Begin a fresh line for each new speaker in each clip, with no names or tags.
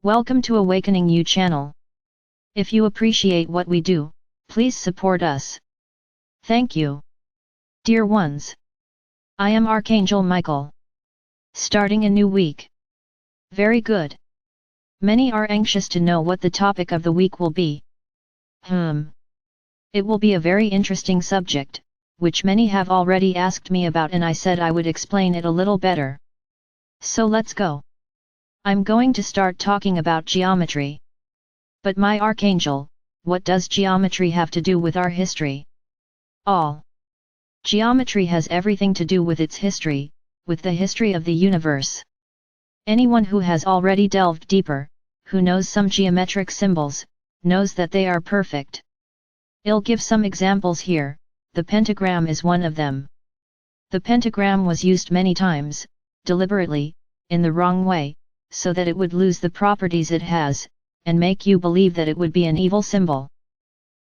Welcome to Awakening You channel. If you appreciate what we do, please support us. Thank you. Dear ones, I am Archangel Michael. Starting a new week. Very good. Many are anxious to know what the topic of the week will be. It will be a very interesting subject, which many have already asked me about, and I said I would explain it a little better. So let's go. I'm going to start talking about geometry. But my Archangel, what does geometry have to do with our history? All. Geometry has everything to do with its history, with the history of the universe. Anyone who has already delved deeper, who knows some geometric symbols, knows that they are perfect. I'll give some examples here. The pentagram is one of them. The pentagram was used many times, deliberately, in the wrong way, so that it would lose the properties it has, and make you believe that it would be an evil symbol.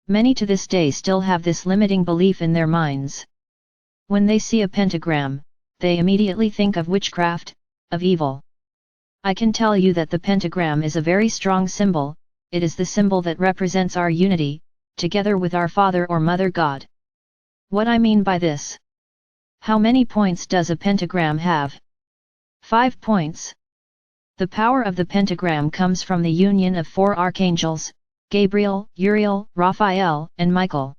Many to this day still have this limiting belief in their minds. When they see a pentagram, they immediately think of witchcraft, of evil. I can tell you that the pentagram is a very strong symbol. It is the symbol that represents our unity, together with our Father or Mother God. What I mean by this? How many points does a pentagram have? 5 points. The power of the pentagram comes from the union of 4 archangels, Gabriel, Uriel, Raphael, and Michael.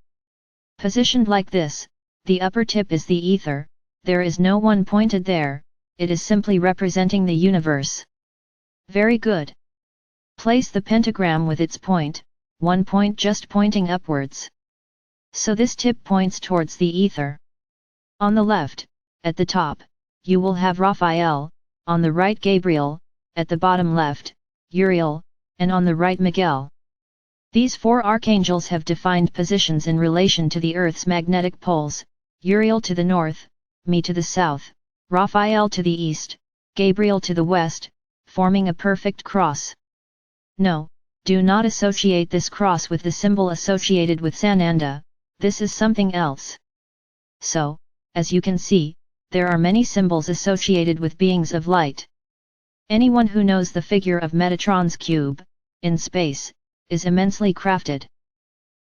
Positioned like this, the upper tip is the ether. There is no one pointed there, it is simply representing the universe. Very good. Place the pentagram with its point, one point just pointing upwards. So this tip points towards the ether. On the left, at the top, you will have Raphael, on the right Gabriel, at the bottom left, Uriel, and on the right Miguel. These 4 archangels have defined positions in relation to the Earth's magnetic poles, Uriel to the north, me to the south, Raphael to the east, Gabriel to the west, forming a perfect cross. No, do not associate this cross with the symbol associated with Sananda, this is something else. So, as you can see, there are many symbols associated with beings of light. Anyone who knows the figure of Metatron's cube, in space, is immensely crafted.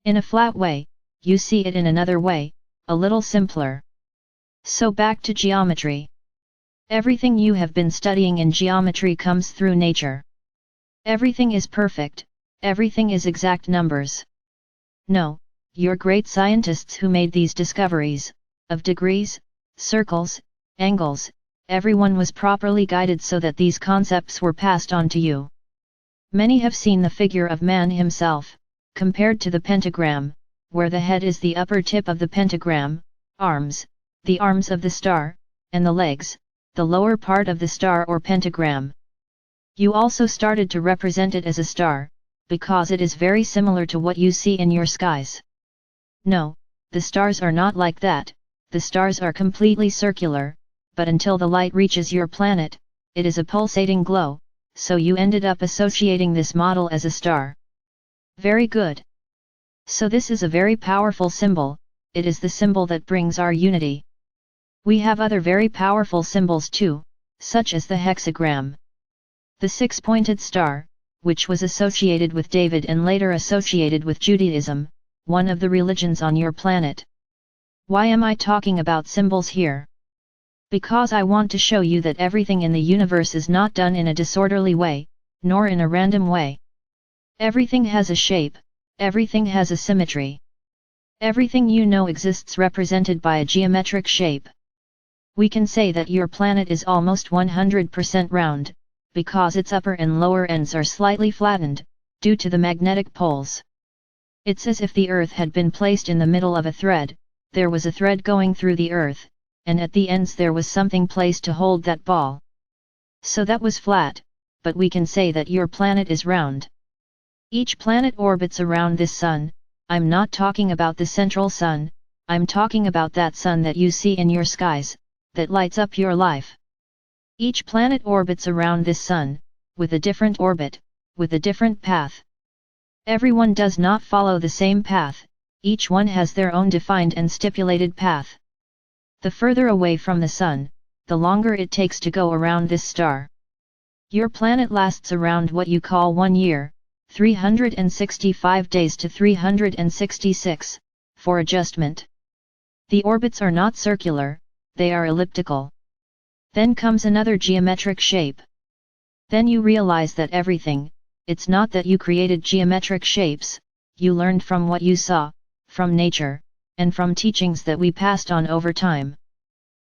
In a flat way, you see it in another way, a little simpler. So back to geometry. Everything you have been studying in geometry comes through nature. Everything is perfect, everything is exact numbers. No, your great scientists who made these discoveries, of degrees, circles, angles, everyone was properly guided so that these concepts were passed on to you. Many have seen the figure of man himself, compared to the pentagram, where the head is the upper tip of the pentagram, arms, the arms of the star, and the legs, the lower part of the star or pentagram. You also started to represent it as a star, because it is very similar to what you see in your skies. No, the stars are not like that, the stars are completely circular, but until the light reaches your planet, it is a pulsating glow, so you ended up associating this model as a star. Very good. So this is a very powerful symbol, it is the symbol that brings our unity. We have other very powerful symbols too, such as the hexagram. The 6-pointed star, which was associated with David and later associated with Judaism, one of the religions on your planet. Why am I talking about symbols here? Because I want to show you that everything in the universe is not done in a disorderly way, nor in a random way. Everything has a shape, everything has a symmetry. Everything you know exists represented by a geometric shape. We can say that your planet is almost 100% round, because its upper and lower ends are slightly flattened, due to the magnetic poles. It's as if the Earth had been placed in the middle of a thread, there was a thread going through the Earth, and at the ends there was something placed to hold that ball. So that was flat, but we can say that your planet is round. Each planet orbits around this sun. I'm not talking about the central sun, I'm talking about that sun that you see in your skies, that lights up your life. Each planet orbits around this sun, with a different orbit, with a different path. Everyone does not follow the same path, each one has their own defined and stipulated path. The further away from the sun, the longer it takes to go around this star. Your planet lasts around what you call 1 year, 365 days to 366, for adjustment. The orbits are not circular, they are elliptical. Then comes another geometric shape. Then you realize that everything, it's not that you created geometric shapes, you learned from what you saw, from nature, and from teachings that we passed on over time.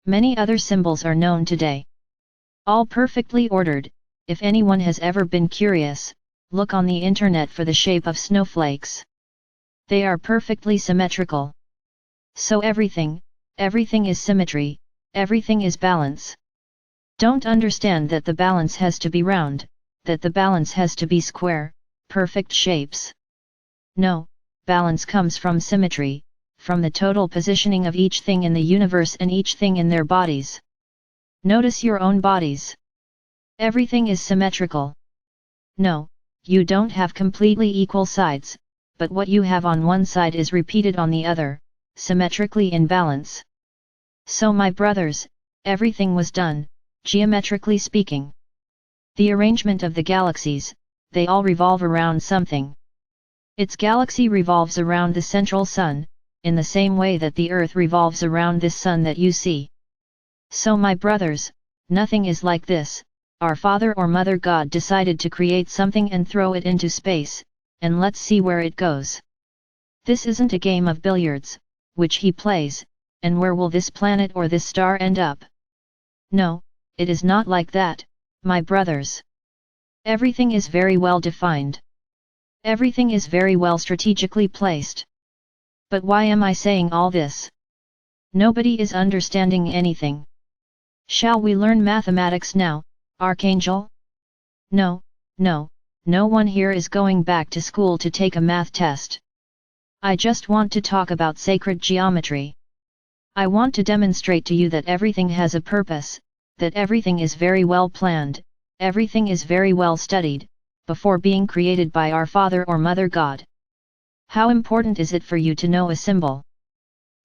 Many other symbols are known today. All perfectly ordered. If anyone has ever been curious, look on the internet for the shape of snowflakes. They are perfectly symmetrical. So everything is symmetry, everything is balance. Don't understand that the balance has to be round, that the balance has to be square, perfect shapes. No, balance comes from symmetry, from the total positioning of each thing in the universe and each thing in their bodies. Notice your own bodies. Everything is symmetrical. No, you don't have completely equal sides, but what you have on one side is repeated on the other, symmetrically in balance. So my brothers, everything was done, geometrically speaking. The arrangement of the galaxies, they all revolve around something. Its galaxy revolves around the central sun, in the same way that the earth revolves around this sun that you see. So my brothers, nothing is like this. Our Father or Mother God decided to create something and throw it into space, and let's see where it goes. This isn't a game of billiards, which he plays, and where will this planet or this star end up? No, it is not like that, my brothers. Everything is very well defined. Everything is very well strategically placed. But why am I saying all this? Nobody is understanding anything. Shall we learn mathematics now, Archangel? No one here is going back to school to take a math test. I just want to talk about sacred geometry. I want to demonstrate to you that everything has a purpose, that everything is very well planned, everything is very well studied, before being created by our Father or Mother God. How important is it for you to know a symbol?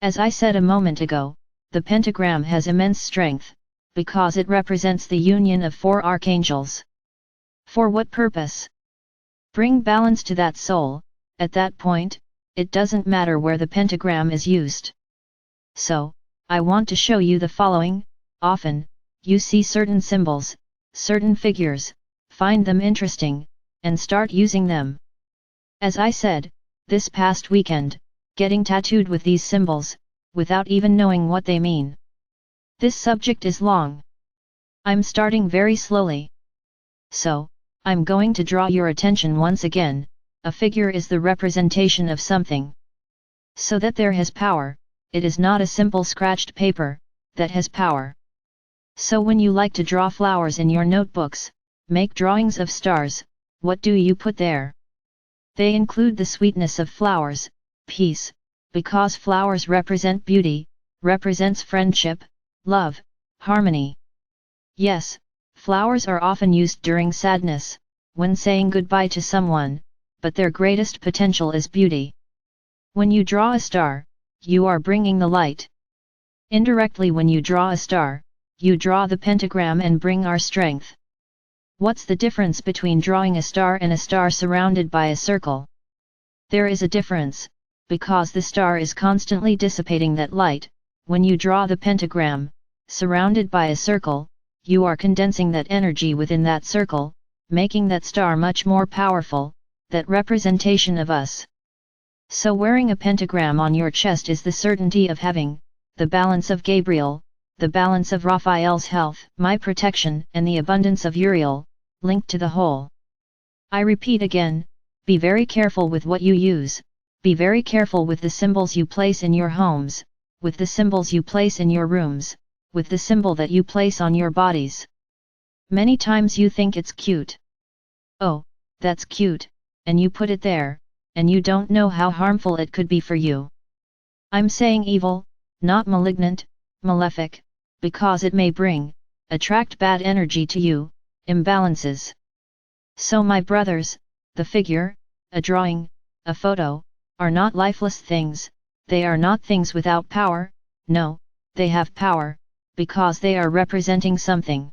As I said a moment ago, the pentagram has immense strength, because it represents the union of 4 archangels. For what purpose? Bring balance to that soul. At that point, it doesn't matter where the pentagram is used. So, I want to show you the following. Often, you see certain symbols, certain figures, find them interesting, and start using them. As I said, this past weekend, getting tattooed with these symbols, without even knowing what they mean. This subject is long. I'm starting very slowly. So, I'm going to draw your attention once again. A figure is the representation of something. So that there has power, it is not a simple scratched paper, that has power. So when you like to draw flowers in your notebooks, make drawings of stars, what do you put there? They include the sweetness of flowers, peace, because flowers represent beauty, represents friendship, love, harmony. Yes, flowers are often used during sadness, when saying goodbye to someone, but their greatest potential is beauty. When you draw a star, you are bringing the light. Indirectly, when you draw a star, you draw the pentagram and bring our strength. What's the difference between drawing a star and a star surrounded by a circle? There is a difference, because the star is constantly dissipating that light. When you draw the pentagram, surrounded by a circle, you are condensing that energy within that circle, making that star much more powerful, that representation of us. So wearing a pentagram on your chest is the certainty of having, the balance of Gabriel, the balance of Raphael's health, my protection, and the abundance of Uriel, linked to the whole. I repeat again, be very careful with what you use, be very careful with the symbols you place in your homes, with the symbols you place in your rooms, with the symbol that you place on your bodies. Many times you think it's cute. Oh, that's cute, and you put it there, and you don't know how harmful it could be for you. I'm saying evil, not malignant, malefic, because it may attract bad energy to you, imbalances. So my brothers, the figure, a drawing, a photo, are not lifeless things, they are not things without power, no, they have power, because they are representing something.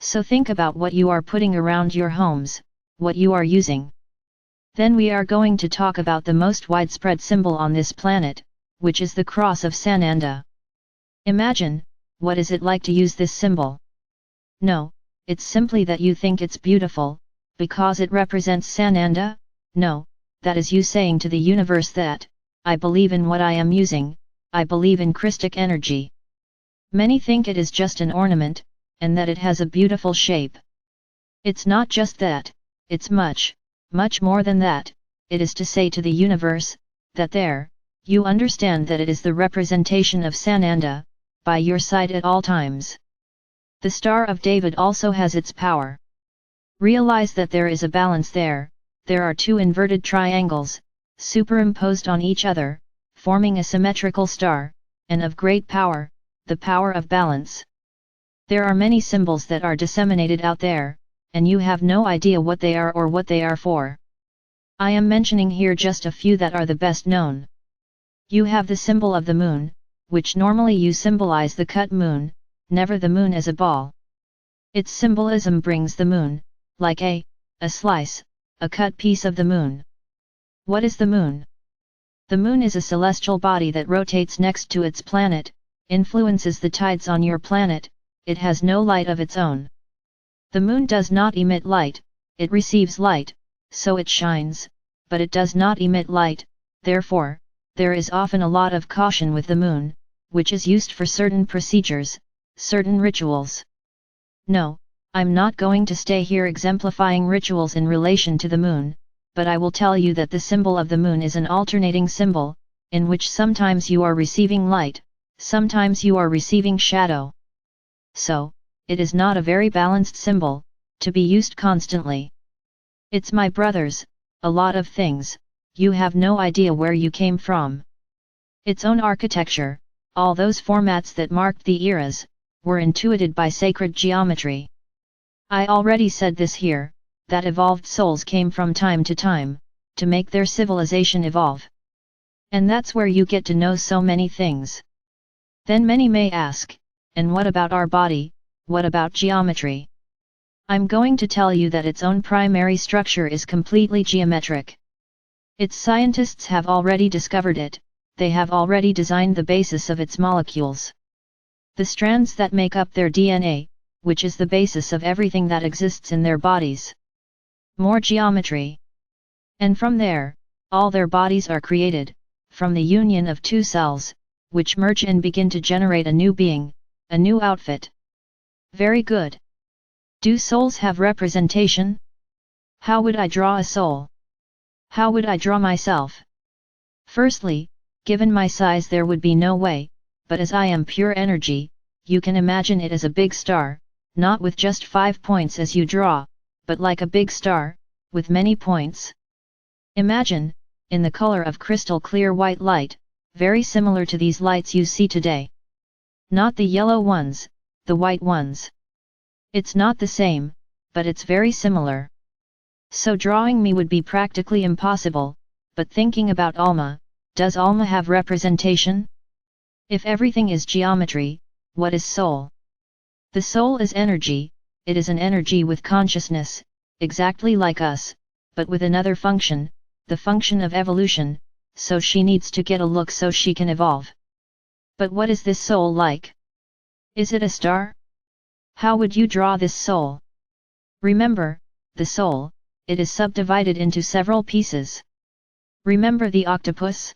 So think about what you are putting around your homes, what you are using. Then we are going to talk about the most widespread symbol on this planet, which is the cross of Sananda. Imagine, what is it like to use this symbol? No, it's simply that you think it's beautiful, because it represents Sananda? No, that is you saying to the universe that, I believe in what I am using, I believe in Christic energy. Many think it is just an ornament, and that it has a beautiful shape. It's not just that, it's much, much more than that. It is to say to the universe, that there, you understand that it is the representation of Sananda, by your side at all times. The Star of David also has its power. Realize that there is a balance there. There are two inverted triangles, superimposed on each other, forming a symmetrical star, and of great power, the power of balance. There are many symbols that are disseminated out there, and you have no idea what they are or what they are for. I am mentioning here just a few that are the best known. You have the symbol of the moon, which normally you symbolize the cut moon, never the moon as a ball. Its symbolism brings the moon, like a slice, a cut piece of the moon. What is the moon? The moon is a celestial body that rotates next to its planet, influences the tides on your planet. It has no light of its own. The moon does not emit light, it receives light, so it shines, but it does not emit light. Therefore, there is often a lot of caution with the moon, which is used for certain procedures, certain rituals. No, I'm not going to stay here exemplifying rituals in relation to the moon, but I will tell you that the symbol of the moon is an alternating symbol, in which sometimes you are receiving light, sometimes you are receiving shadow. So, it is not a very balanced symbol, to be used constantly. It's my brothers, a lot of things, you have no idea where you came from. Its own architecture, all those formats that marked the eras, were intuited by sacred geometry. I already said this here, that evolved souls came from time to make their civilization evolve. And that's where you get to know so many things. Then many may ask, and what about our body, what about geometry? I'm going to tell you that its own primary structure is completely geometric. Its scientists have already discovered it, they have already designed the basis of its molecules. The strands that make up their DNA, which is the basis of everything that exists in their bodies. More geometry. And from there, all their bodies are created, from the union of two cells, which merge and begin to generate a new being, a new outfit. Very good. Do souls have representation? How would I draw a soul? How would I draw myself? Firstly, given my size there would be no way, but as I am pure energy, you can imagine it as a big star, not with just 5 points as you draw, but like a big star, with many points. Imagine, in the color of crystal clear white light, very similar to these lights you see today. Not the yellow ones, the white ones. It's not the same, but it's very similar. So drawing me would be practically impossible, but thinking about Alma, does Alma have representation? If everything is geometry, what is soul? The soul is energy, it is an energy with consciousness, exactly like us, but with another function, the function of evolution, so she needs to get a look so she can evolve. But what is this soul like? Is it a star? How would you draw this soul? Remember, the soul, it is subdivided into several pieces. Remember the octopus?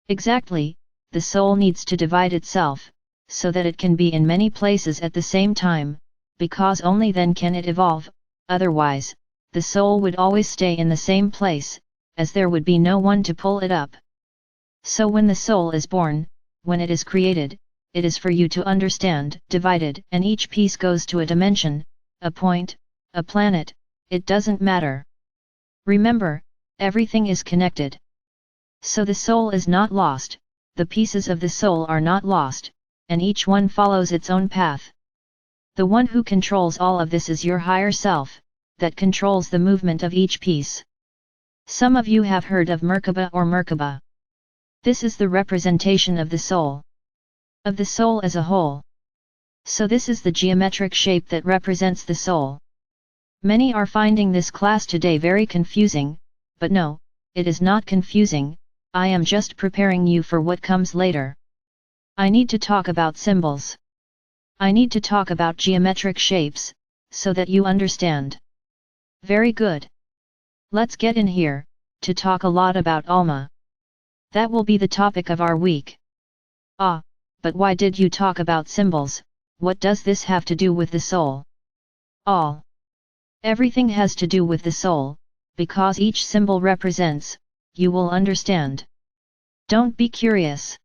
Exactly, the soul needs to divide itself, so that it can be in many places at the same time, because only then can it evolve, otherwise, the soul would always stay in the same place, as there would be no one to pull it up. So when the soul is born, when it is created, it is for you to understand, divided, and each piece goes to a dimension, a point, a planet, it doesn't matter. Remember, everything is connected. So the soul is not lost, the pieces of the soul are not lost, and each one follows its own path. The one who controls all of this is your higher self, that controls the movement of each piece. Some of you have heard of Merkaba or Merkaba. This is the representation of the soul. Of the soul as a whole. So this is the geometric shape that represents the soul. Many are finding this class today very confusing, but no, it is not confusing, I am just preparing you for what comes later. I need to talk about symbols. I need to talk about geometric shapes, so that you understand. Very good. Let's get in here, to talk a lot about Alma. That will be the topic of our week. Ah, but why did you talk about symbols? What does this have to do with the soul? All. Everything has to do with the soul, because each symbol represents, you will understand. Don't be curious.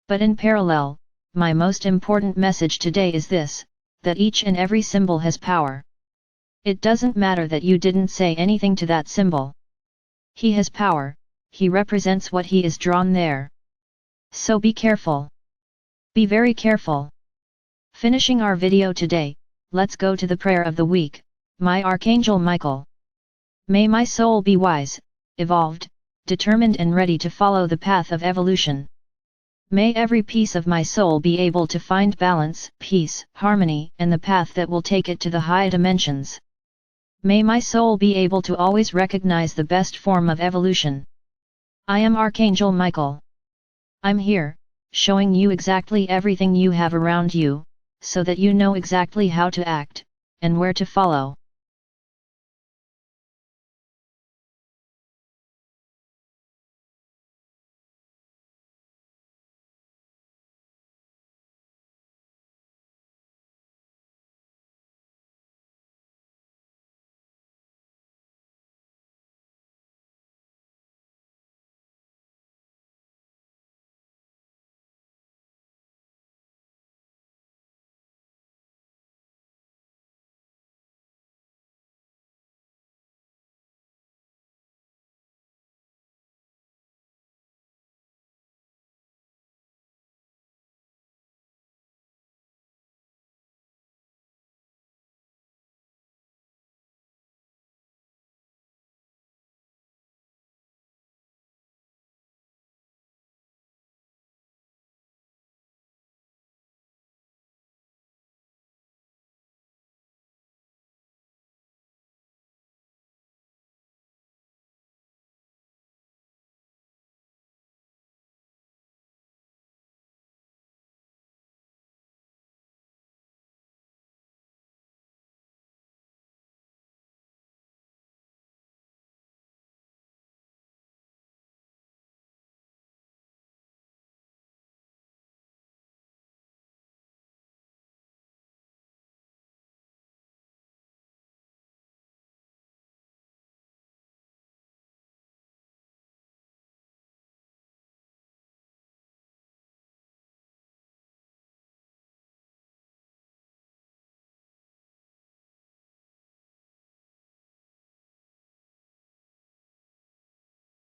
But in parallel, my most important message today is this, that each and every symbol has power. It doesn't matter that you didn't say anything to that symbol. He has power, he represents what he is drawn there. So be careful. Be very careful. Finishing our video today, let's go to the prayer of the week, my Archangel Michael. May my soul be wise, evolved, determined and ready to follow the path of evolution. May every piece of my soul be able to find balance, peace, harmony and the path that will take it to the high dimensions. May my soul be able to always recognize the best form of evolution. I am Archangel Michael. I'm here, showing you exactly everything you have around you, so that you know exactly how to act, and where to follow.